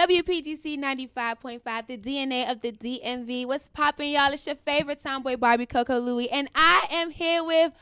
WPGC 95.5, the DNA of the DMV. What's poppin', y'all? It's your favorite tomboy Barbie, CoCo Louie, and I am here with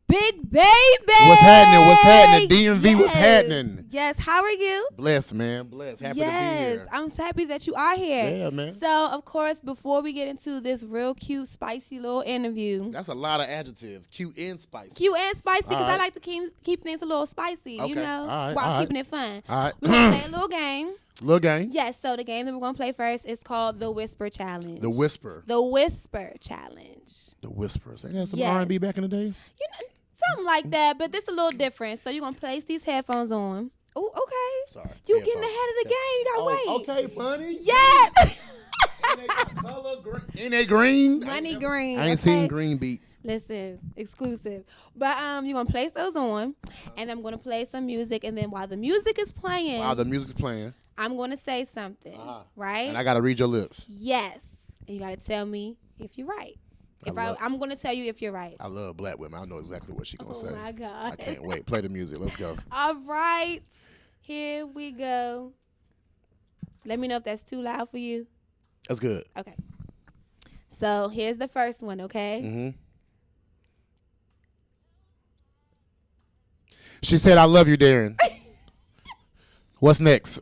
Big Baby. What's happening? What's happening? DMV, yes. What's happening? Yes, how are you? Blessed, man. Blessed. Happy to be here. I'm so happy that you are here. Yeah, man. So, of course, before we get into this real cute, spicy little interview. That's a lot of adjectives. Cute and spicy. Cute and spicy, because right. I like to keep things a little spicy, Okay. you know, All right. while keeping it fun. All right. We're going to play a little game. Little game. Yes, so the game that we're going to play first is called the Whisper Challenge. The Whisper. The Whisper Challenge. The Whispers. Ain't that some Yes. R&B back in the day? You know, something like that, but this a little different. So you're going to place these headphones on. Oh, okay. Sorry. You getting ahead of the game. You got to wait. Okay, bunny. Yes. Ain't they got color green? Ain't they green? Money green. I ain't seen green beats. Listen, exclusive. But you're going to place those on, and I'm going to play some music, and then while the music is playing, While the music's playing. I'm going to say something, right? And I got to read your lips. Yes. And you got to tell me if you're right. I'm going to tell you if you're right. I love black women. I know exactly what she's going to say. Oh, my God. I can't wait. Play the music. Let's go. All right. Here we go. Let me know if that's too loud for you. That's good. Okay. So here's the first one, okay? Mm-hmm. She said, I love you, Darren. What's next?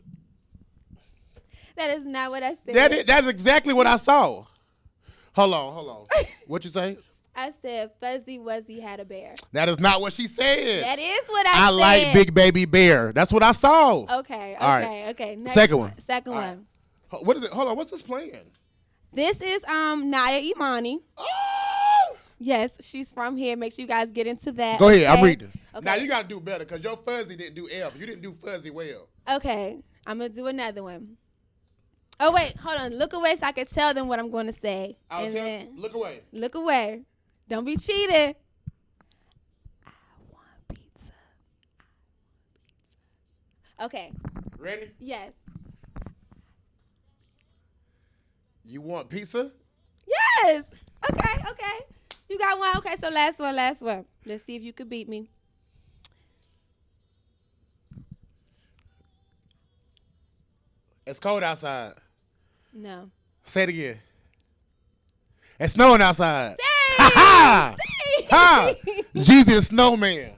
That is not what I said. That's exactly what I saw. Hold on. What you say? I said Fuzzy Wuzzy had a bear. That is not what she said. That is what I said. I like Big Baby Bear. That's what I saw. Okay. All right. Okay. Next Second one. Second All one. right. What is it? Hold on. What's this playing? This is Naya Imani. Oh! Yes, she's from here. Make sure you guys get into that. Go ahead. I'm okay? reading. Okay. Now, you got to do better because your Fuzzy didn't do F. You didn't do Fuzzy well. Okay. I'm going to do another one. Oh, wait. Hold on. Look away so I can tell them what I'm going to say. Look away. Look away. Don't be cheating. I want pizza. Okay. Ready? Yes. You want pizza? Yes. Okay. You got one. Okay, so last one. Let's see if you could beat me. It's cold outside. No. Say it again. It's snowing outside. Dang! Ha! Jeezy the Snowman.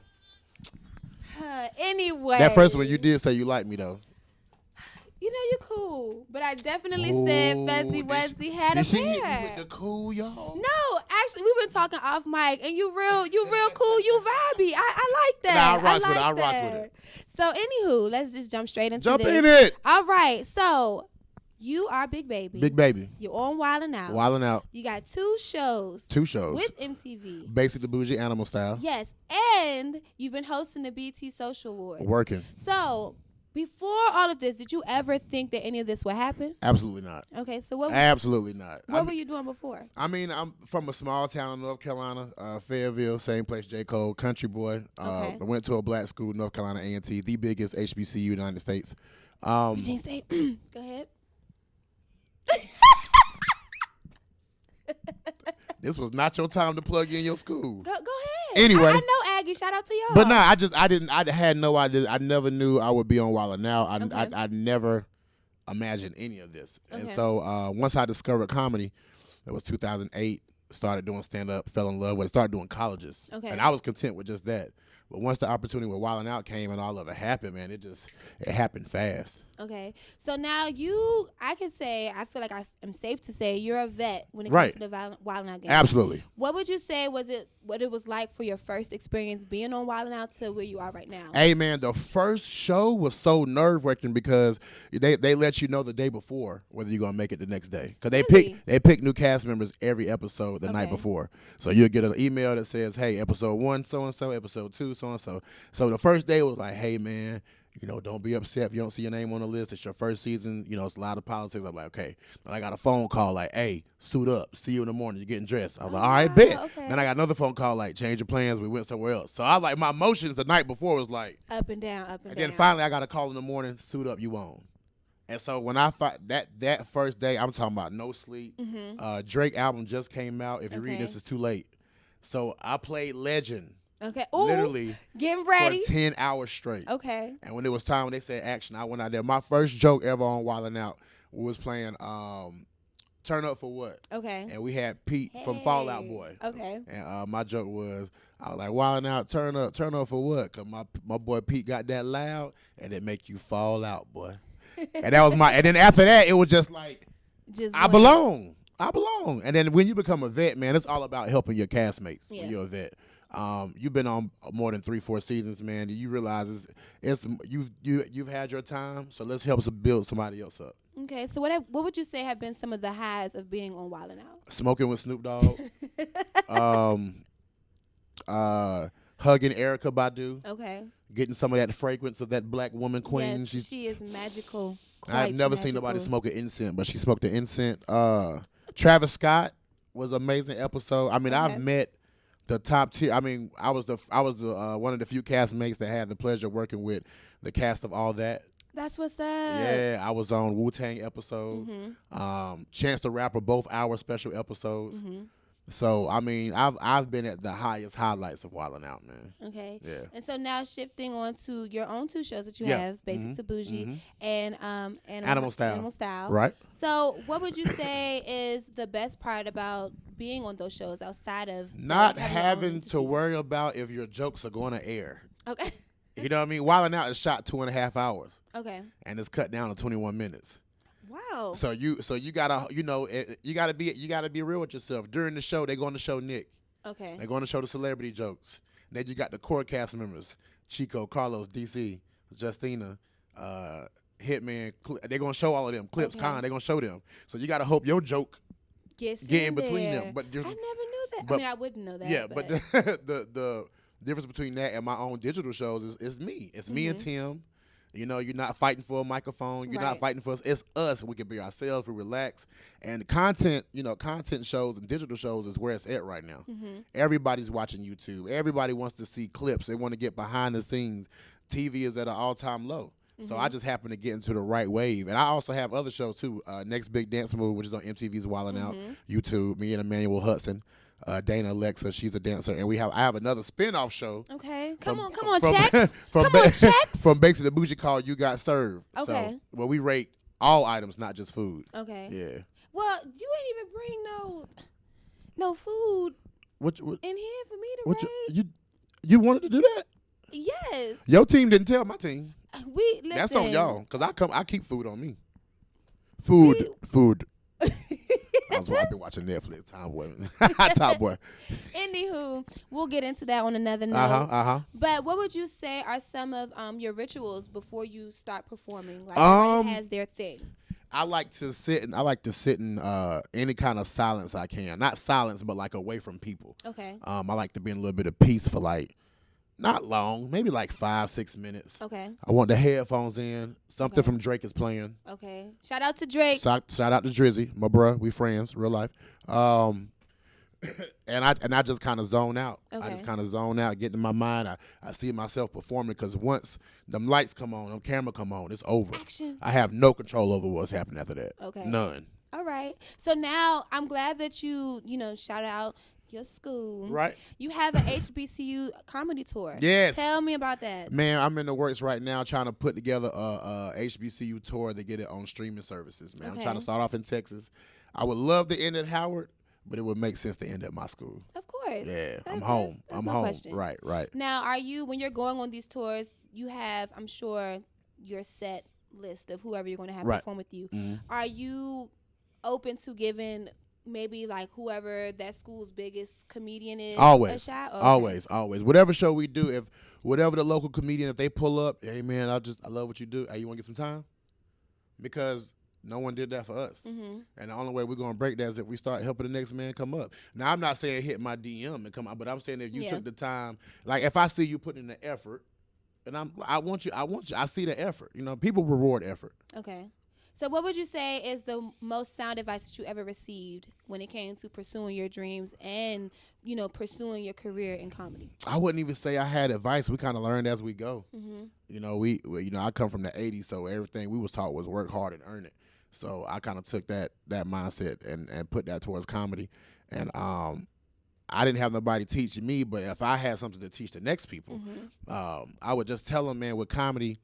Anyway. That first one, you did say you like me, though. You know you're cool, but I definitely said Fuzzy Wuzzy had a Did she bear. hit you with the cool, y'all? No, actually, we've been talking off mic, and you real cool, you vibey. I like that. Nah, I rocks with it. So, anywho, let's just jump straight into Jump this. in it. All right, so you are Big Baby. Big Baby. You're on Wilin' Out. Wildin' Out. You got two shows. With MTV. Basic the Bougie Animal Style. Yes, and you've been hosting the BT Social Awards. Working. So, before all of this, did you ever think that any of this would happen? Absolutely not. Okay, so what were you doing before? I mean, I'm from a small town in North Carolina, Fayetteville, same place, J. Cole, country boy. Okay. I went to a black school, North Carolina A&T, the biggest HBCU in the United States. Virginia State. Go ahead. This was not your time to plug in your school. Go ahead. Anyway. I know Aggie. Shout out to y'all. But I had no idea. I never knew I would be on Wilin' Now. I never imagined any of this. Okay. And so once I discovered comedy, it was 2008, started doing stand-up, fell in love with it, started doing colleges. Okay. And I was content with just that. But once the opportunity with Wilin' Out came and all of it happened, man, it happened fast. Okay. So now I feel like I am safe to say you're a vet when it comes to the Wilin' Out game. Absolutely. What would you say what it was like for your first experience being on Wilin' Out to where you are right now? Hey, man, the first show was so nerve-wracking because they let you know the day before whether you're going to make it the next day. Because they pick new cast members every episode the night before. So you'll get an email that says, hey, episode 1, so-and-so, episode 2, so-and-so. So the first day was like, hey, man, don't be upset if you don't see your name on the list. It's your first season. It's a lot of politics. I'm like, okay. Then I got a phone call like, hey, suit up. See you in the morning. You're getting dressed. I was like, all right, bet. Okay. Then I got another phone call like, change your plans. We went somewhere else. So I like my emotions the night before was like. Up and down. And then finally I got a call in the morning, suit up, you on. And so when I that first day, I'm talking about no sleep. Mm-hmm. Drake album just came out. If you read this, it's too late. So I played Legend Okay. Ooh, literally getting ready for 10 hours straight. Okay. And when it was time when they said action, I went out there. My first joke ever on Wilin' Out was playing Turn Up For What? Okay. And we had Pete from Fall Out Boy. Okay. And my joke was, I was like, Wilin' Out, turn up for what? Because my boy Pete got that loud, and it make you fall out, boy. And that was and then after that, it was just like, I belong. And then when you become a vet, man, it's all about helping your castmates when you're a vet. You've been on more than 3-4 seasons, man. You realize you've had your time, so let's help build somebody else up. Okay, so what would you say have been some of the highs of being on Wilin' Out? Smoking with Snoop Dogg. Hugging Erykah Badu. Okay. Getting some of that fragrance of that black woman queen. Yes, she is magical. I've never seen nobody smoke an incense, but she smoked an incense. Travis Scott was an amazing episode. I mean, I've met the top tier. I mean, I was the one of the few castmates that had the pleasure of working with the cast of All That. That's what's up. Yeah, I was on Wu-Tang episode. Chance the Rapper, both hour special episodes. So, I mean, I've been at the highest highlights of Wilin' Out, man. Okay. Yeah. And so now shifting on to your own 2 shows that you have, Basic to Bougie and Animal Style. Animal Style. Right. So what would you say is the best part about being on those shows outside of not having to worry about if your jokes are going to air? Okay. You know what I mean? Wilin' Out is shot 2.5 hours. Okay. And it's cut down to 21 minutes. Wow. So you gotta you gotta be real with yourself. During the show, they're going to show Nick. Okay. They're going to show the celebrity jokes. Then you got the core cast members: Chico, Carlos, DC, Justina, Hitman. They're going to show all of them. Clips, Khan. They're going to show them. So you gotta hope your joke get in between them. But I never knew that. But, I mean, I wouldn't know that. Yeah, but the difference between that and my own digital shows is me. It's me and Tim. You know, you're not fighting for a microphone. You're not fighting for us. It's us. We can be ourselves. We relax. And content shows and digital shows is where it's at right now. Everybody's watching YouTube. Everybody wants to see clips. They want to get behind the scenes. TV is at an all-time low. So I just happen to get into the right wave. And I also have other shows, too. Next Big Dance Move, which is on MTV's Wildin' Out, YouTube. Me and Emmanuel Hudson. Dana Alexa, she's a dancer, and I have another spin-off show. Okay, come on, Checks. Checks. From Basic to Bougie called You Got Served. Okay. So, well, we rate all items, not just food. Okay. Yeah. Well, you ain't even bring no food what in here for me to rate. You wanted to do that? Yes. Your team didn't tell my team. Listen. That's on y'all, cause I keep food on me. Food. I've been watching Netflix. Top boy. Anywho, we'll get into that on another note. But what would you say are some of your rituals before you start performing? Like everybody has their thing. I like to sit in any kind of silence I can. Not silence, but like away from people. Okay. I like to be in a little bit of peace for like not long, maybe like 5-6 minutes. Okay. I want the headphones in. Something from Drake is playing. Okay. Shout out to Drake. Shout out to Drizzy, my bruh. We friends, real life. And I just kind of zone out. Okay. I just kind of zone out, get in my mind. I see myself performing because once them lights come on, them camera come on, it's over. Action. I have no control over what's happening after that. Okay. None. All right. So now I'm glad that you shout out your school. Right. You have an HBCU Comedy Tour. Yes. Tell me about that. Man, I'm in the works right now trying to put together a HBCU tour to get it on streaming services, man. I'm trying to start off in Texas. I would love to end at Howard, but it would make sense to end at my school. Of course. Yeah, I'm home. That's I'm no home. question. Right. Now, when you're going on these tours, you have, I'm sure, your set list of whoever you're going to have perform with you. Are you open to giving maybe like whoever that school's biggest comedian is a shot? Okay. Always. Whatever show we do, whatever the local comedian, if they pull up, hey man, I love what you do. Hey, you want to get some time? Because no one did that for us. And the only way we're going to break that is if we start helping the next man come up. Now, I'm not saying hit my DM and come out, but I'm saying if you took the time, like if I see you putting in the effort, and I want you, I see the effort. People reward effort. Okay. So what would you say is the most sound advice that you ever received when it came to pursuing your dreams and, pursuing your career in comedy? I wouldn't even say I had advice. We kind of learned as we go. I come from the 80s, so everything we was taught was work hard and earn it. So I kind of took that mindset and put that towards comedy. And I didn't have nobody teaching me, but if I had something to teach the next people, I would just tell them, man, with comedy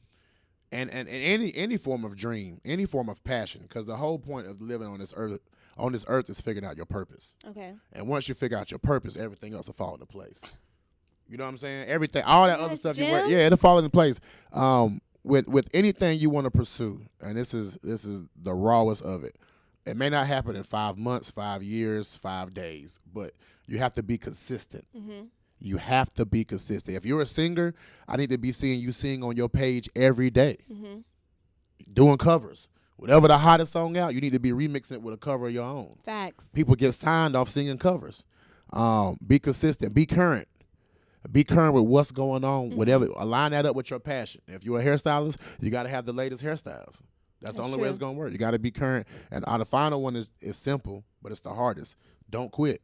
and any form of dream, any form of passion, because the whole point of living on this earth is figuring out your purpose. Okay. And once you figure out your purpose, everything else will fall into place. You know what I'm saying? Everything, all that other stuff you work, it'll fall into place. With anything you want to pursue, and this is the rawest of it. It may not happen in 5 months, 5 years, 5 days, but you have to be consistent. You have to be consistent. If you're a singer, I need to be seeing you sing on your page every day, doing covers. Whatever the hottest song out, you need to be remixing it with a cover of your own. Facts. People get signed off singing covers. Be consistent. Be current. Be current with what's going on. Whatever. Align that up with your passion. If you're a hairstylist, you got to have the latest hairstyles. That's the only way it's going to work. You got to be current. And the final one is simple, but it's the hardest. Don't quit.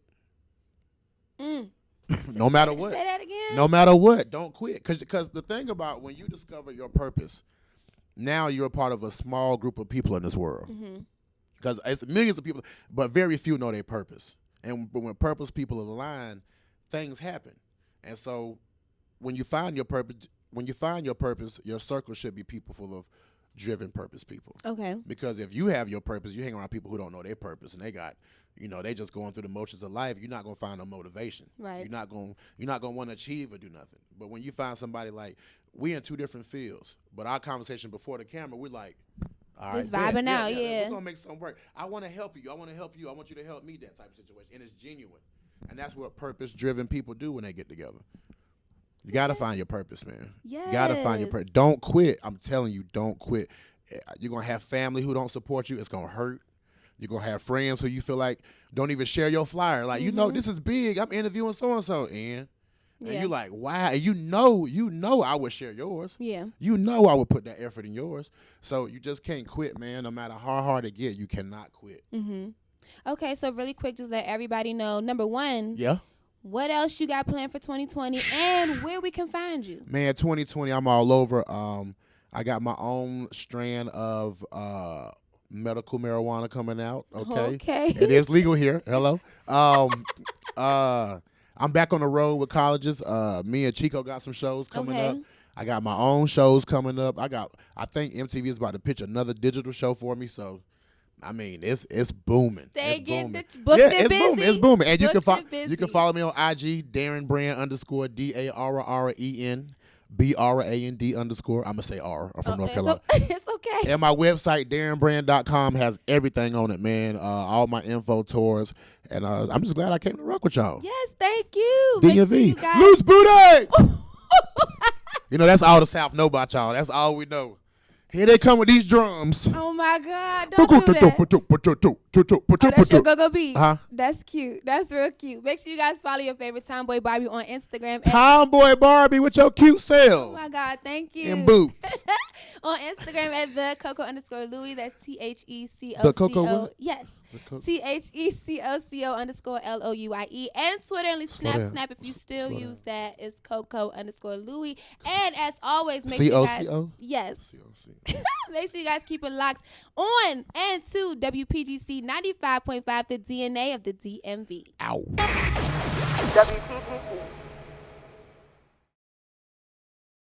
No matter what. Say that again. No matter what, don't quit. Because the thing about when you discover your purpose, now you're a part of a small group of people in this world. Because it's millions of people, but very few know their purpose. And when purpose people align, things happen. And so when you find your purpose, your circle should be people full of driven purpose people. Okay. Because if you have your purpose, you hang around people who don't know their purpose and they got, they just going through the motions of life. You're not gonna find no motivation. Right. You're not gonna want to achieve or do nothing. But when you find somebody like, we in two different fields, but our conversation before the camera, we're like, all right, just vibing out, we're gonna make something work. I want to help you. I want you to help me. That type of situation, and it's genuine. And that's what purpose-driven people do when they get together. You got to find your purpose, man. Yes. You got to find your purpose. Don't quit. I'm telling you, don't quit. You're going to have family who don't support you. It's going to hurt. You're going to have friends who you feel like don't even share your flyer. Like, this is big. I'm interviewing so-and-so. And you're like, wow. And you know I would share yours. Yeah. You know I would put that effort in yours. So you just can't quit, man. No matter how hard it gets, you cannot quit. Okay, so really quick, just let everybody know, number one, what else you got planned for 2020 and where we can find you? Man, 2020, I'm all over. I got my own strand of medical marijuana coming out. Okay. It is legal here. Hello. I'm back on the road with colleges. Me and Chico got some shows coming up. I got my own shows coming up. I think MTV is about to pitch another digital show for me, so I mean, it's booming. It's booming. And you can follow me on IG, DarrenBrand _DarrenBrand BRAND _. I'm gonna say R. I'm from North Carolina. It's okay. And my website, DarrenBrand.com, has everything on it, man. All my info, tours, and I'm just glad I came to rock with y'all. Yes, thank you. DMV, sure loose booty. That's all the South know about y'all. That's all we know. Here they come with these drums. Oh my God! Don't do that. Oh, that's your go-go beat. That's cute. That's real cute. Make sure you guys follow your favorite Tomboy Barbie on Instagram. Tomboy Barbie with your cute self. Oh my God! Thank you. And boots. On Instagram at the CoCo _Louie. That's THECOCO. The CoCo what? Yes. THECOCO _LOUIE. And Twitter and Snap if you still use that. It's CoCo _Louie. And as always, make sure you guys. Yes. Make sure you guys keep it locked on and to WPGC 95.5, the DNA of the DMV. Ow. WPGC.